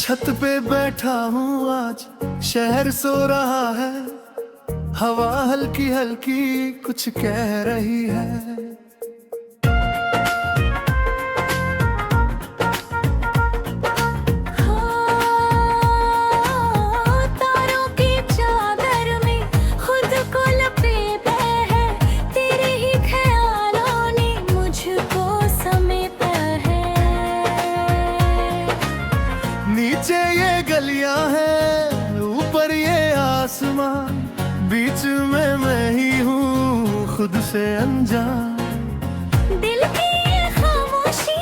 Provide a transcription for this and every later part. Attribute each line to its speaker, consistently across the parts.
Speaker 1: छत पे बैठा हूँ आज, शहर सो रहा है, हवा हल्की हल्की कुछ कह रही है। नीचे ये गलियां हैं, ऊपर ये आसमां, बीच में मैं ही हूँ खुद से अनजान।
Speaker 2: दिल की ये खामोशी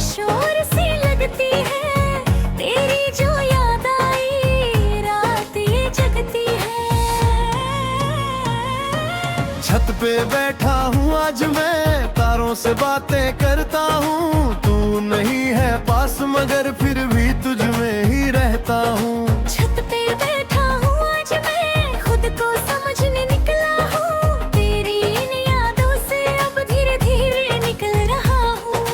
Speaker 2: शोर सी लगती है, तेरी जो याद आई रात ये जगती है।
Speaker 1: छत पे बैठा हूँ आज मैं, तारों से बातें करता हूँ। तू नहीं है पास मगर फिर भी तुझ में ही रहता हूँ।
Speaker 2: छत पे बैठा हूँ आज मैं, खुद को समझने निकला हूँ। तेरी इन यादों से अब धीरे धीरे निकल रहा हूँ।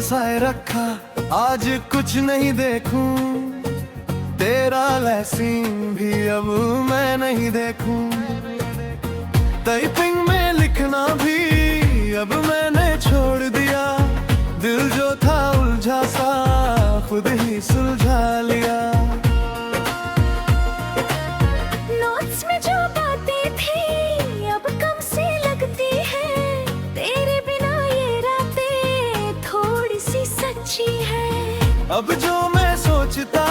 Speaker 1: साए रखा आज कुछ नहीं देखूं, तेरा लहसीन भी अब मैं नहीं देखूं। टाइपिंग में लिखना भी अब मैंने छोड़ दिया, दिल जो था उलझा सा खुद ही सुलझा लिया।
Speaker 2: नोट्स में जो बातें थी अब कम सी लगती है, तेरे बिना ये रातें थोड़ी सी सच्ची है।
Speaker 1: अब जो मैं सोचता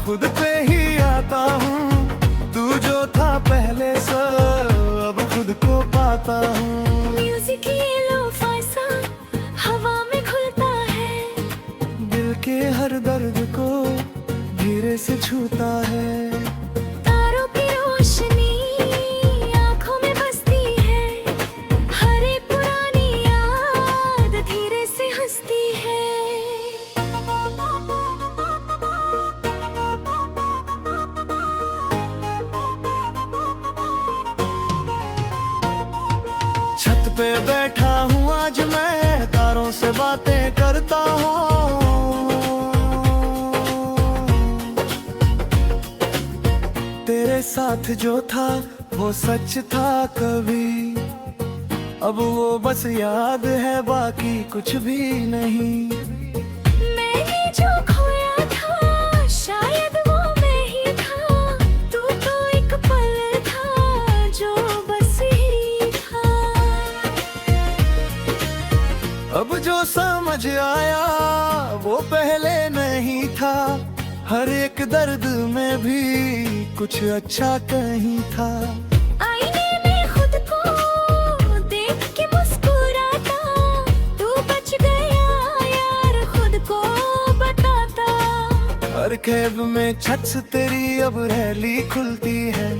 Speaker 1: खुद पे ही आता हूँ, तू जो था पहले सब अब खुद को पाता हूँ।
Speaker 2: म्यूजिक ये लो-फाई सा हवा में घुलता है,
Speaker 1: दिल के हर दर्द को धीरे से छूता है।
Speaker 2: तारों की रोशनी आंखों में बसती है, हर एक पुरानी याद धीरे से हंसती है।
Speaker 1: छत पे बैठा हूँ आज मैं, तारों से बातें करता हूँ। तेरे साथ जो था वो सच था कभी, अब वो बस याद है बाकी कुछ भी नहीं।
Speaker 2: मैंने जो खोया था शायद वो मैं ही था, तू तो एक पल था जो बस ही था।
Speaker 1: अब जो समझ आया वो पहले नहीं था, हर एक दर्द में भी कुछ अच्छा कहीं था।
Speaker 2: आईने में खुद को देख के मुस्कुराता, तू बच गया यार खुद को बताता।
Speaker 1: हर ख्वाब में छत से तेरी अब रैली खुलती है,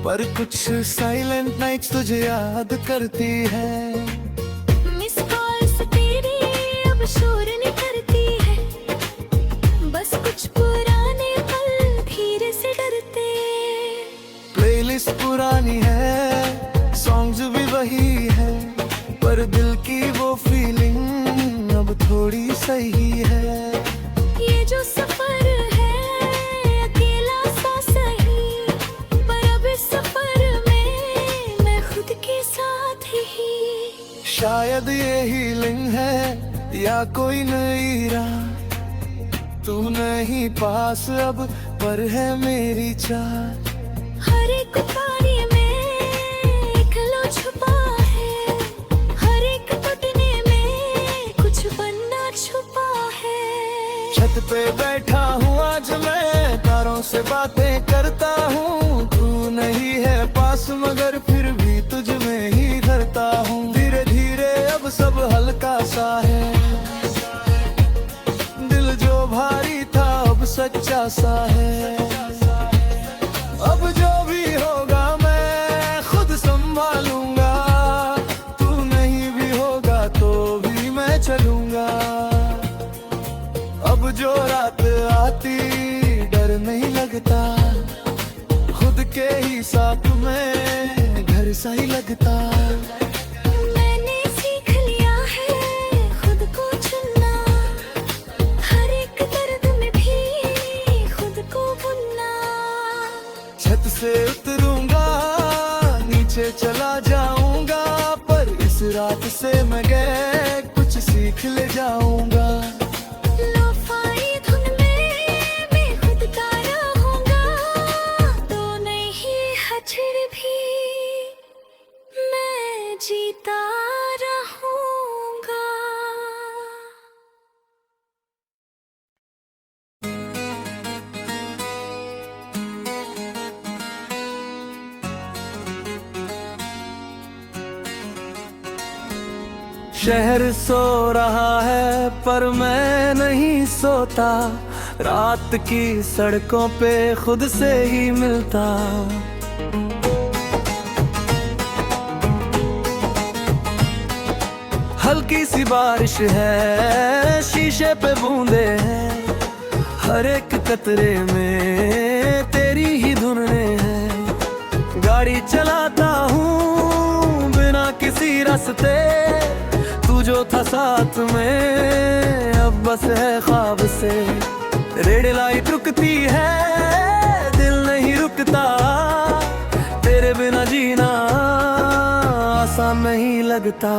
Speaker 1: पर कुछ साइलेंट नाइट्स तुझे याद करती है।
Speaker 2: मिस कॉल्स तेरी अब शोर नहीं करती है, बस कुछ पुराने पल धीरे से डरते।
Speaker 1: प्लेलिस्ट पुरानी है, सॉन्ग्स भी वही है, पर दिल की वो फीलिंग अब थोड़ी सही है।
Speaker 2: ये जो सफर है अकेला सा सही, पर अब इस सफर में मैं खुद के साथ ही।
Speaker 1: शायद ये हीलिंग है या कोई नई राह, तू नहीं पास अब पर है मेरी चाह।
Speaker 2: हर एक पानी में एक लो छुपा है, हर एक टूटने में कुछ बनना छुपा है।
Speaker 1: छत पे बैठा हूँ आज मैं, तारों से बातें करता हूँ। तू नहीं है पास मगर फिर भी तुझ में ही धरता हूँ। धीरे धीरे अब सब हल्का सा है, दिल जो भारी था अब सच्चा सा है। अब जो भी होगा रात से मैं गए कुछ सीख ले जाऊंगा।
Speaker 2: लोफाई धुन में मैं खुद का रहूंगा, तो नहीं हजर भी मैं जीता रहूंगा।
Speaker 1: शहर सो रहा है पर मैं नहीं सोता, रात की सड़कों पे खुद से ही मिलता। हल्की सी बारिश है, शीशे पे बूंदे हैं, हर एक कतरे में तेरी ही धुनें हैं। गाड़ी चलाता हूँ बिना किसी रास्ते, तू जो था साथ में अब बस है ख्वाब से। रेड लाइट रुकती है दिल नहीं रुकता, तेरे बिना जीना आसान नहीं लगता।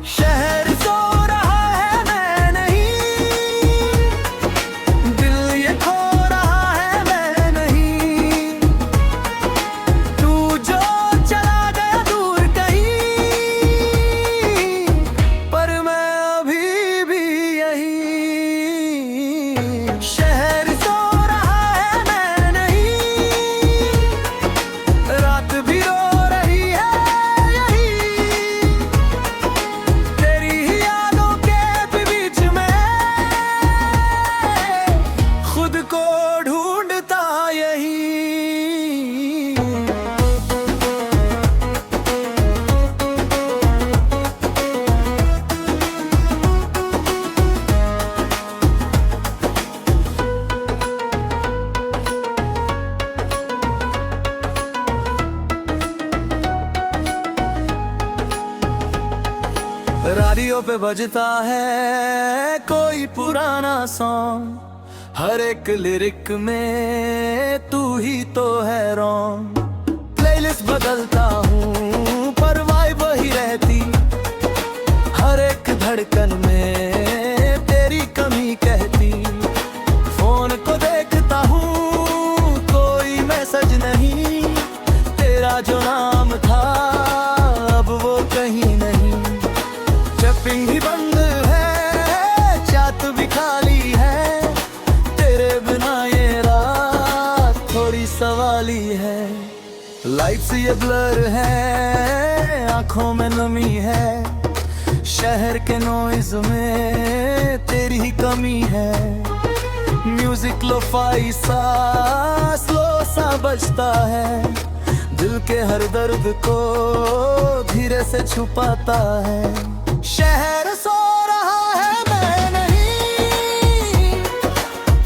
Speaker 1: शहर सो रहा है मैं नहीं, दिल ये खो रहा है मैं नहीं, तू जो चला गया दूर कहीं, पर मैं अभी भी यही। शहर सो रहा है मैं नहीं, रात भी रो रही है यही, तेरी ही यादों के बीच में खुद को ढूंढता यही। रेडियो पे बजता है कोई पुराना सॉन्ग, हर एक लिरिक में तू ही तो है रॉन्ग। प्लेलिस्ट बदलता हूँ पर वाइब वही रहती, हर एक धड़कन में तेरी कमी कहती। फोन को देखता हूँ कोई मैसेज नहीं, तेरा जो नाम था अब वो कहीं नहीं। चैटिंग भी बंद है, चैट भी खाली है, तेरे बिना ये रात थोड़ी सवाली है। लाइट्स ये ब्लर है, आंखों में नमी है, शहर के नॉइज में तेरी ही कमी है। म्यूजिक लोफाई सा स्लो सा बजता है, दिल के हर दर्द को धीरे से छुपाता है। शहर सो रहा है मैं नहीं,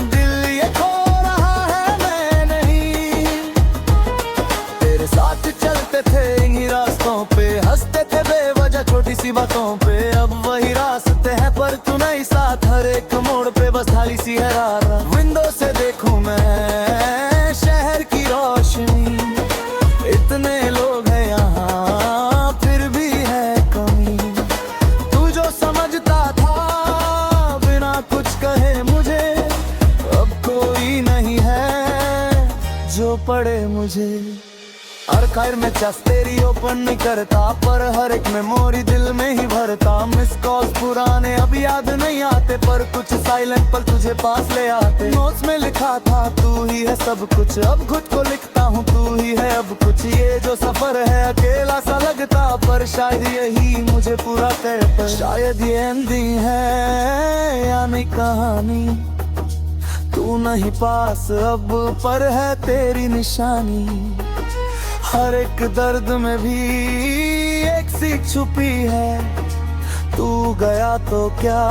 Speaker 1: दिल ये खो रहा है मैं नहीं, तेरे साथ चलते थे इन्हीं रास्तों पे, हंसते थे बेवजह छोटी सी बातों पे। अब वही रास्ते हैं पर तू नहीं साथ, हर एक मोड़ पे बस थाली सी है रात। विंडो से देखूं मैं शहर की रोशनी, इतने लोग हैं यहाँ फिर भी है कमी। तू जो समझता था बिना कुछ कहे मुझे, अब कोई नहीं है जो पढ़े मुझे। आर्काइव में चस तेरी ओपन नहीं करता, पर हर एक मेमोरी दिल में ही भरता। मिस कॉल्स पुराने अब याद नहीं आते, पर कुछ साइलेंट पल तुझे पास ले आते। नोट्स में लिखा था तू ही है सब कुछ, अब खुद को लिखता हूँ तू ही है अब कुछ। ये जो सफर है अकेला सा लगता, पर शायद यही मुझे पूरा करता। शायद ये एंडिंग है या नहीं कहानी, तू नहीं पास अब पर है तेरी निशानी। हर एक दर्द में भी एक सीख छुपी है, तू गया तो क्या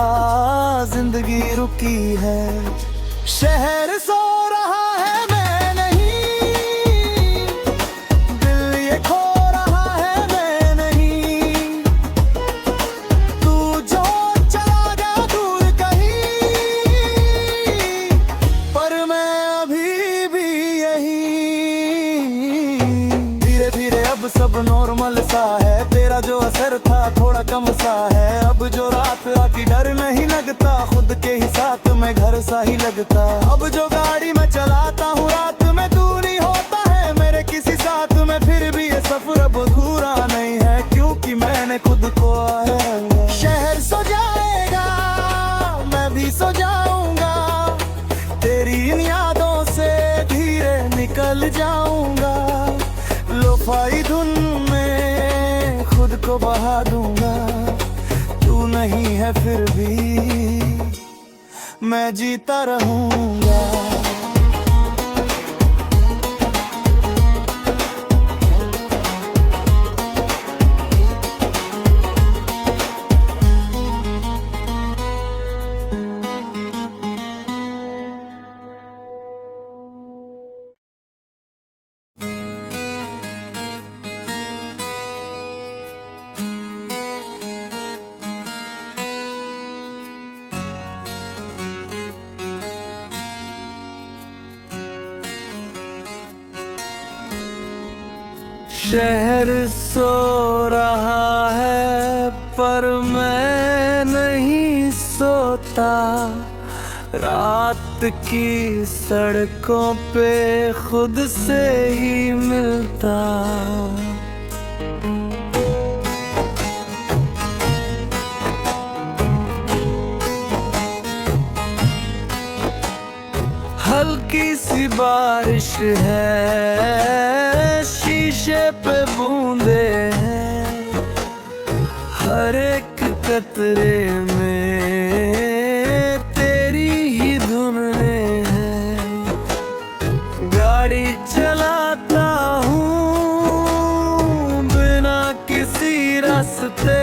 Speaker 1: जिंदगी रुकी है। शहर सो रहा है मैं नहीं, दिल ये खो रहा है मैं नहीं, तू जो चला गया दूर कहीं, पर मैं अभी भी यही। धीरे धीरे अब सब नॉर्मल सा है, तेरा जो असर था थोड़ा कम सा है। अब जो रात आती डर नहीं लगता, खुद के ही साथ में घर सा ही लगता। अब जो गाड़ी मैं चलाता हूँ रात में, तू नहीं होता है मेरे किसी साथ में। फिर भी ये सफर अब अधूरा नहीं है, क्योंकि मैंने खुद को आया। शहर सो जाएगा, मैं भी सो जाऊंगा, तेरी इन यादों से धीरे निकल जाऊंगा। लोफाई धुन में खुद को बहा दूंगा, तू नहीं है फिर भी मैं जीता रहूंगा। शहर सो रहा है पर मैं नहीं सोता, रात की सड़कों पे खुद से ही मिलता। हल्की सी बारिश है, शीशे पे बूंदे हैं, हर एक कतरे में तेरी ही धुनें हैं। गाड़ी चलाता हूँ बिना किसी रास्ते,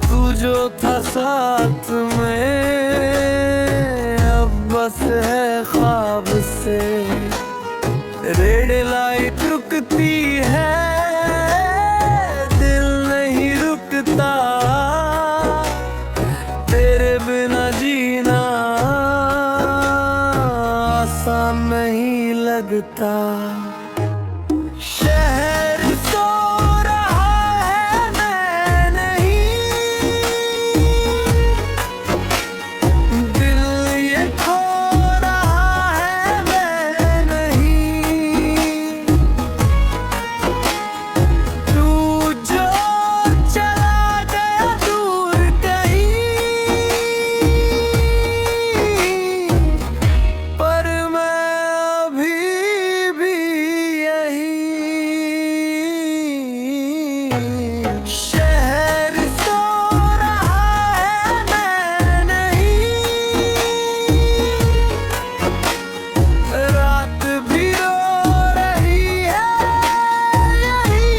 Speaker 1: तू जो था साथ में बस है ख्वाब से। रेड लाइट रुकती है, दिल नहीं रुकता, तेरे बिना जीना आसान नहीं लगता। शहर सो रहा है मैं नहीं, दिल ये खो रहा है मैं नहीं। तू जो चला गया दूर कहीं, पर मैं अभी भी यही। शहर सो रहा है मैं नहीं, रात भी रो रही है यही।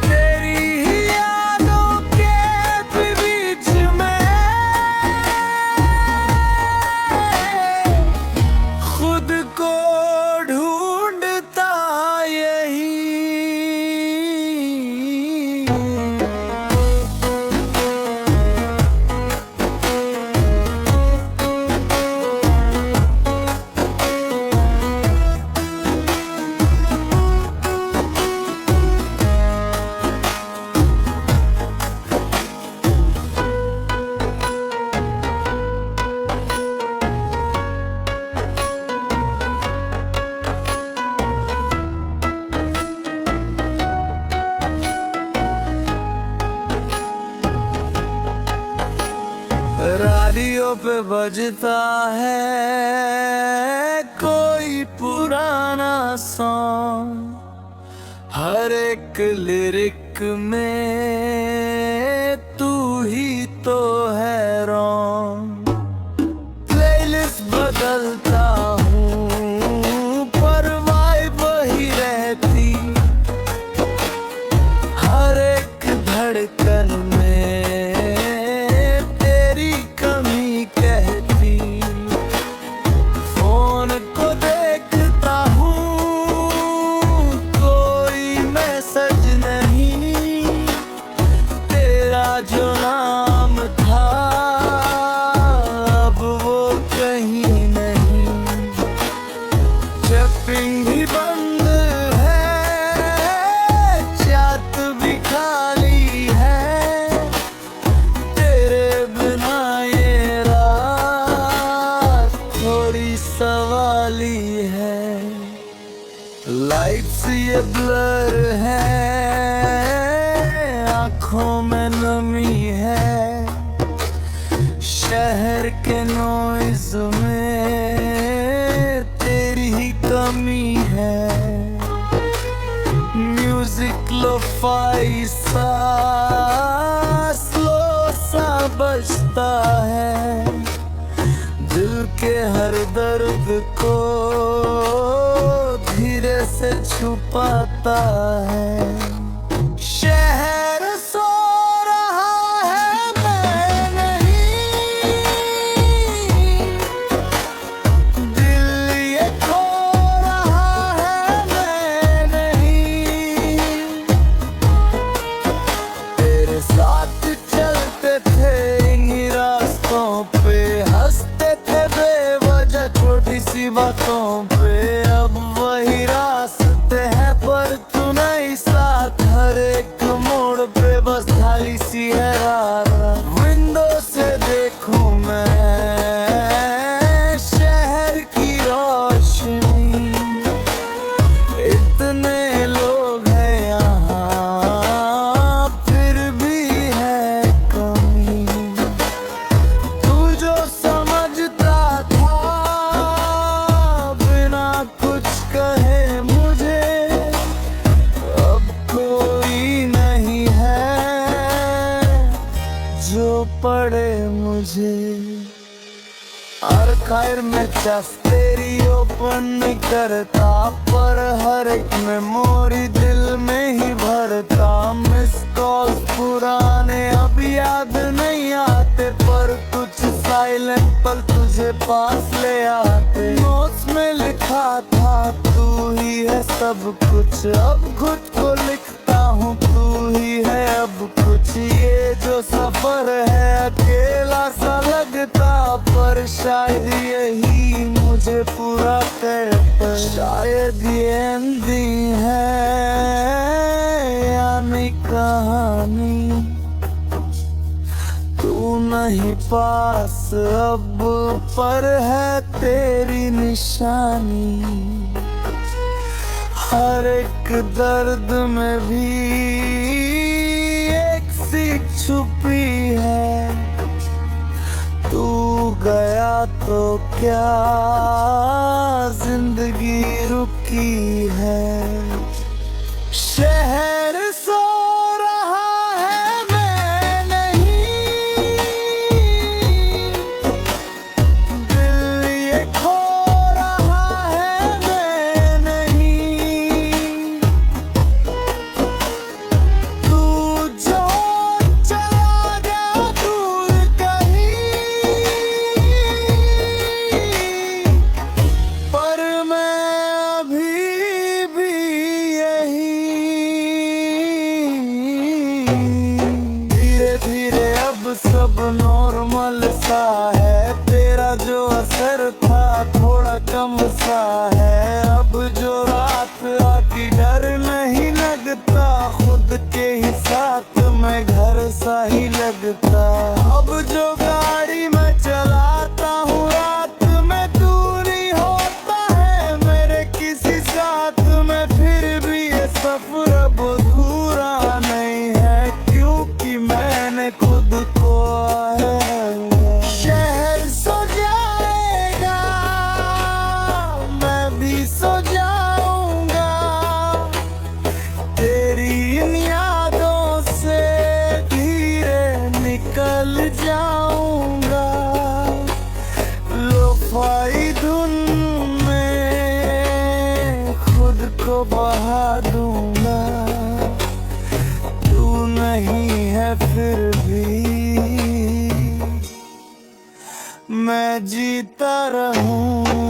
Speaker 1: तेरी ही यादों के बीच में खुद को ढूंढता यही। रेडियो पे बजता है कोई पुराना सॉन्ग, हर एक लिरिक में तू ही तो है रॉन्ग। प्लेलिस्ट बदलता हूँ पर वाइब वही रहती, हर एक धड़कन में तेरी कमी कहती। फोन को देखता हूँ कोई मैसेज नहीं, तेरा जो नाम था आँखों में नमी है, शहर के नॉइज में तेरी ही कमी है। म्यूजिक लो-फाई सा स्लो सा बजता है, दिल के हर दर्द को धीरे से छुपाता है। शहर सो रहा है, मैं नहीं, दिल ये खो रहा है, मैं नहीं। तेरे साथ चलते थे इन्हीं रास्तों पे, हंसते थे बेवजह छोटी सी बातों पे। अब वही रास्ते हैं पर तू नहीं साथ, हर एक मोड़ पे बस खाली सी है रात। विंडो से देखूं मैं शहर की रोशनी, इतने लोग हैं यहाँ फिर भी है कमी। तू जो समझता था बिना कुछ कहे मुझे, अब कोई नहीं है जो पढ़े मुझे। हर खैर में चस तेरी ओपन नहीं करता, पर हर एक मेमोरी दिल में ही भरता। मिस कॉल पुराने अब याद नहीं आते, पर कुछ साइलेंट पल तुझे पास ले आते। नोट्स में लिखा था तू ही है सब कुछ, अब खुद को लिखता हूँ तू ही है अब कुछ। ये जो सफर है अकेला सा लगता, पर शायद यही मुझे पूरा कर पाए। शायद ये एंडिंग है यानी कहानी, तू नहीं पास अब पर है तेरी निशानी। हर एक दर्द में भी एक सीख छुपी है, तू गया तो क्या जिंदगी रुकी है। शहर सो रहा है, मैं नहीं, दिल ये खो रहा है, मैं नहीं। तू जो चला गया दूर कहीं, पर मैं अभी भी यही। धीरे धीरे अब सब नॉर्मल सा है, तेरा जो असर था थोड़ा कम सा है। अब जो रात आती डर नहीं लगता, खुद के ही साथ मैं घर सा ही लगता। अब जो गाड़ी मैं चलाता हूँ रात में तू नहीं होता है मेरे किसी साथ में, फिर भी ये सफर अब अधूरा नहीं है, क्योंकि मैंने खुद को है। शहर सो जाएगा, मैं भी सो जाऊंगा, तेरी इन यादों से धीरे निकल जाऊंगा। लो-फाई धुन में खुद को बहा दूंगा, तू नहीं है फिर भी मैं जीता रहूं।